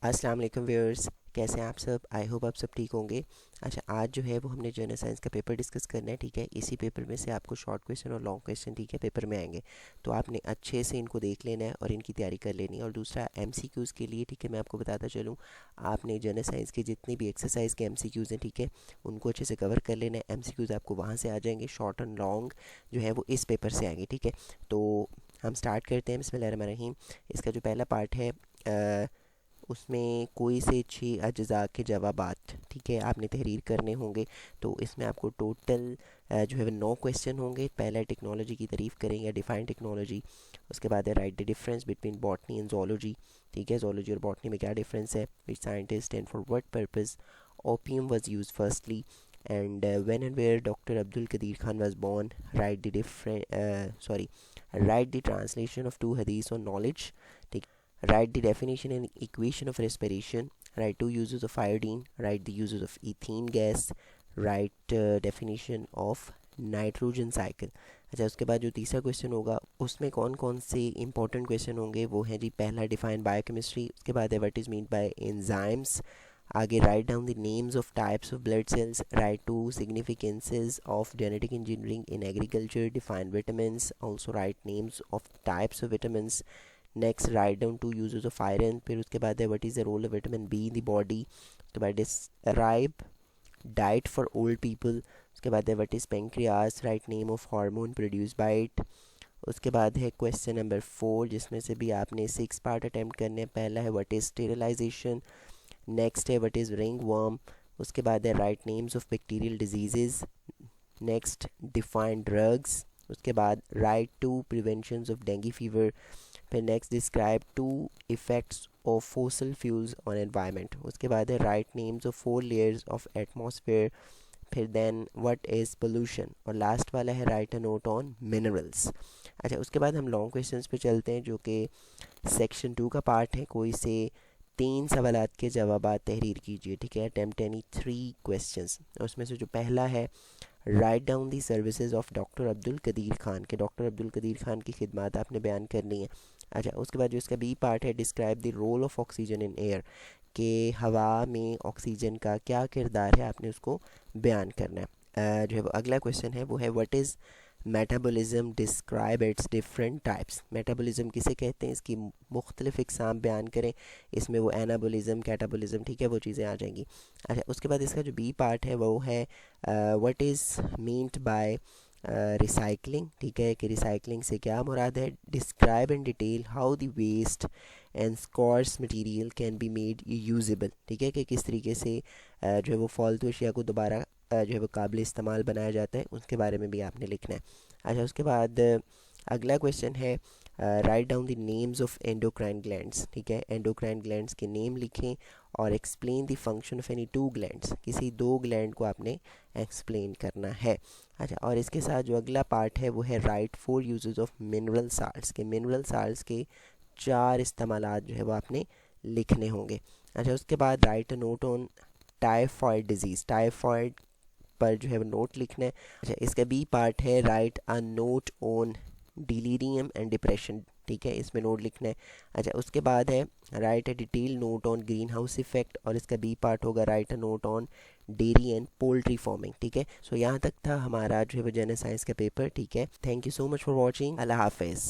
अस्सलाम वालेकुम व्यूअर्स, कैसे हैं आप सब। आई होप आप सब ठीक होंगे। अच्छा, आज जो है वो हमने जनरल साइंस का पेपर डिस्कस करना है। ठीक है, इसी पेपर में से आपको शॉर्ट क्वेश्चन और लॉन्ग क्वेश्चन ठीक है पेपर में आएंगे, तो आपने अच्छे से इनको देख लेना है और इनकी तैयारी कर लेनी है। और दूसरा एमसीक्यूज़ के लिए ठीक है, मैं आपको बताता चलूँ, आपने जनरल साइंस के जितने भी एक्सरसाइज के एमसीक्यूज़ हैं ठीक है, उनको अच्छे से कवर कर लेना है। एमसीक्यूज़ आपको वहाँ से आ जाएंगे, शॉर्ट एंड लॉन्ग जो है वो इस पेपर से आएंगे। ठीक है, तो हम स्टार्ट करते हैं। बिस्मिल्लाहिर्रहमानिर्रहीम। इसका जो पहला पार्ट है उसमें कोई से 6 अज्जा के जवाबात ठीक है आपने तहरीर करने होंगे। तो इसमें आपको टोटल जो है वो 9 क्वेश्चन होंगे। पहला टेक्नोलॉजी की तारीफ़ करेंगे, डिफाइन टेक्नोलॉजी। उसके बाद है write the difference between botany and zoology. ठीक है, जोलॉजी और बॉटनी में क्या डिफरेंस है, which scientist and for what purpose opium was use firstly, and when and where doctor Abdul Qadeer Khan was born. Write the write the translation of 2 hadith on knowledge. Write the definition and equation of respiration. Write 2 uses of iodine. Write the uses of ethene gas. Write definition of nitrogen cycle. अच्छा, उसके बाद जो तीसरा question होगा उसमें कौन कौन से इंपॉर्टेंट क्वेश्चन होंगे वो है जी, पहला डिफाइन बायोकेमिस्ट्री। उसके बाद है what is mean by enzymes. आगे write down the names of types of blood cells. Write two significances of genetic engineering in agriculture. Define vitamins, also write names of types of vitamins. Next write down 2 uses of iron. फिर उसके बाद है what is the role of vitamin B in the body. उसके बाद describe diet for old people. उसके बाद है what is pancreas, write name of hormone produce by it. उसके बाद है क्वेश्चन नंबर 4, जिसमें से भी आपने 6 पार्ट अटैम्प्ट करने हैं। पहला है व्हाट इज़ स्टेरिलाइजेशन। नेक्स्ट है व्हाट इज़ रिंग वर्म। उसके बाद है write names of bacterial diseases. Next define drugs. उसके बाद write two prevention of dengue fever. फिर next describe 2 effects of fossil fuels on environment. उसके बाद है write names of 4 layers of atmosphere. फिर देन व्हाट इज़ पोल्यूशन, और last वाला है write a note on minerals. अच्छा, उसके बाद हम लॉन्ग क्वेश्चंस पे चलते हैं, जो कि सेक्शन 2 का पार्ट है। कोई से 3 सवालात के जवाबात तहरीर कीजिए। ठीक है, अटेम्प्ट एनी 3 क्वेश्चंस। उसमें से जो पहला है write down the services of doctor Abdul Qadeer Khan, के डॉक्टर अब्दुल कदीर खान की खिदमत आपने बयान करनी है। अच्छा, उसके बाद जो इसका बी पार्ट है describe the role of oxygen in air, के हवा में ऑक्सीजन का क्या किरदार है, आपने उसको बयान करना है। जो है वो अगला क्वेश्चन है वो है what is metabolism, describe it's different types. Metabolism किसे कहते हैं, इसकी मुख्तलिफ इकसाम बयान करें। इसमें वो एनाबॉलिज्म, कैटाबॉलिज्म ठीक है वो चीज़ें आ जाएंगी। अच्छा, उसके बाद इसका जो बी पार्ट है वो है what is meant by recycling. ठीक है, कि रिसाइकलिंग से क्या मुराद है। Describe in detail how the waste and scrap material can be made usable. ठीक है, कि किस तरीके से जो है वो फालतू अशिया को दोबारा जो है वो काबिल इस्तेमाल बनाया जाता है, उसके बारे में भी आपने लिखना है। अच्छा, उसके बाद अगला क्वेश्चन है write down the names of endocrine glands. ठीक है, एंडोक्राइन ग्लैंड्स के नेम लिखें और explain the function of any 2 glands, किसी 2 ग्लैंड को आपने एक्सप्लेन करना है। अच्छा, और इसके साथ जो अगला पार्ट है वो है right 4 uses of mineral salts, के मिनरल साल्ट्स के 4 इस्तेमालात जो है वो आपने लिखने होंगे। अच्छा, उसके बाद right a note on typhoid disease, typhoid पर जो है वो नोट लिखना है। अच्छा, इसका बी पार्ट है write a note on delirium and depression. ठीक है, इसमें नोट लिखना है। अच्छा, उसके बाद है write a detail note on green house effect, और इसका बी पार्ट होगा right a note on dairy and poultry farming. ठीक है, सो यहाँ तक था हमारा जो है वो जनरल साइंस का पेपर। ठीक है, thank you so much for watching. अल्लाह हाफिज़।